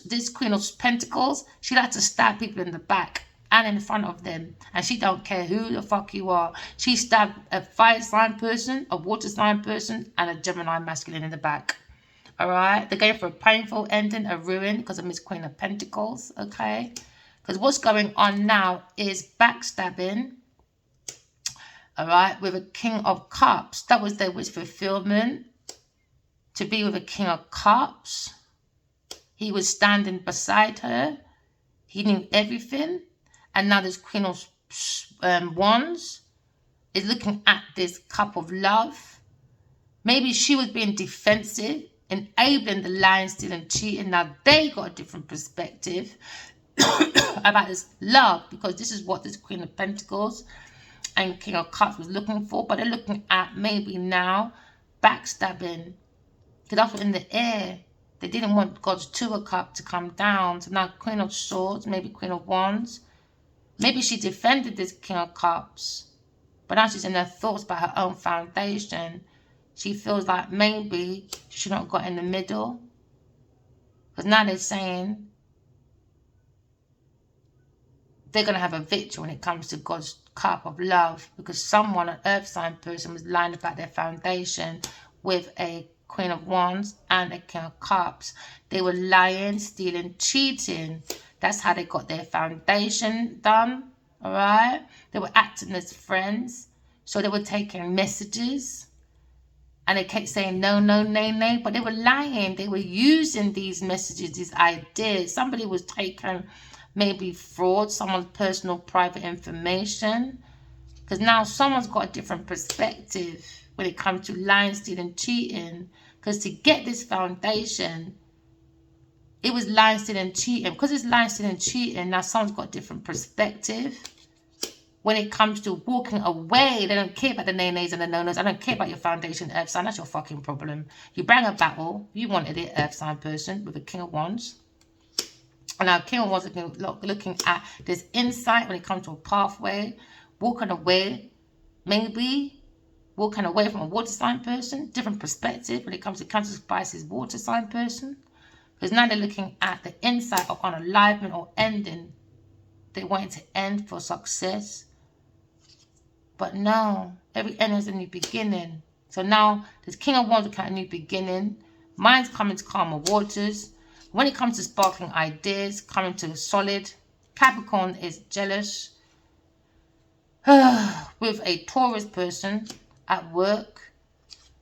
This Queen of Pentacles, she likes to stab people in the back and in front of them, and she don't care who the fuck you are. She stabbed a fire sign person, a water sign person, and a Gemini masculine in the back. All right, they're going for a painful ending, a ruin, because of Miss Queen of Pentacles. Okay, because what's going on now is backstabbing. All right, with a King of Cups. That was their wish fulfillment, to be with a King of Cups. He was standing beside her. He knew everything. And now this Queen of Wands is looking at this cup of love. Maybe she was being defensive, enabling the lying, stealing, cheating. Now they got a different perspective about this love, because this is what this Queen of Pentacles and King of Cups was looking for. But they're looking at maybe now backstabbing. Because that's what in the air. They didn't want God's Two of Cups to come down. So now Queen of Swords, maybe Queen of Wands. Maybe she defended this King of Cups. But now she's in her thoughts about her own foundation. She feels like maybe she should not have got in the middle. Because now they're saying they're going to have a victory when it comes to God's cup of love. Because someone, an earth sign person, was lying about their foundation with a Queen of Wands and a King of Cups. They were lying, stealing, cheating. That's how they got their foundation done. All right. They were acting as friends. So they were taking messages. And they kept saying no, no, nay, nay. But they were lying. They were using these messages, these ideas. Somebody was taking maybe fraud, someone's personal private information. Because now someone's got a different perspective when it comes to lying, stealing, cheating. Because to get this foundation, it was lying, stealing, cheating. Because it's lying, stealing, cheating, now someone's got a different perspective. When it comes to walking away, they don't care about the nay-nays and the no-nos. I don't care about your foundation, earth sign. That's your fucking problem. You bring a battle. You wanted it, earth sign person, with a King of Wands. And now King of Wands is looking at this insight when it comes to a pathway. Walking away, maybe. Walking away from a water sign person. Different perspective when it comes to Cancer, Pisces, water sign person. Because now they're looking at the insight of unalivement or ending. They want it to end for success. But no, every end is a new beginning. So now this King of Wands looking at a new beginning. Mind's coming to calmer waters. When it comes to sparkling ideas, coming to solid. Capricorn is jealous. With a Taurus person at work.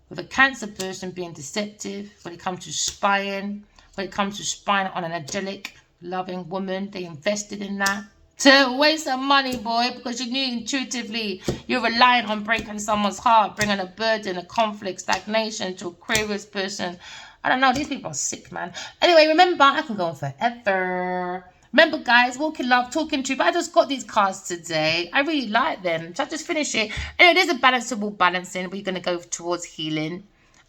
with a Cancer person being deceptive when it comes to spying, when it comes to spying on an angelic, loving woman. They invested in that to waste some money, boy, because you knew intuitively you're relying on breaking someone's heart, bringing a burden, a conflict, stagnation to Aquarius person. I don't know, these people are sick, man. Anyway, remember, I can go on forever. Remember, guys, walking love, talking truth. I just got these cards today. I really like them. So I just finish it. Anyway, there's a balanceable balancing. We're going to go towards healing.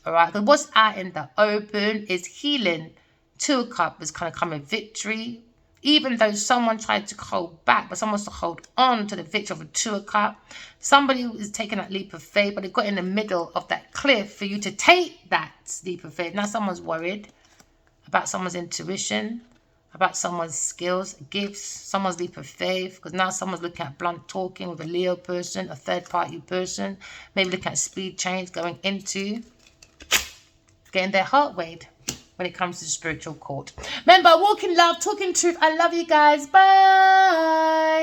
All right, because what's out in the open is healing. Two of Cups is kind of coming victory. Even though someone tried to hold back, but someone wants to hold on to the victory of a Two of Cups. Somebody is taking that leap of faith, but they got in the middle of that cliff for you to take that leap of faith. Now someone's worried about someone's intuition, about someone's skills, gifts, someone's leap of faith, because now someone's looking at blunt talking with a Leo person, a third-party person, maybe looking at speed change, going into getting their heart weighed when it comes to the spiritual court. Remember, walking love, talking truth. I love you guys. Bye.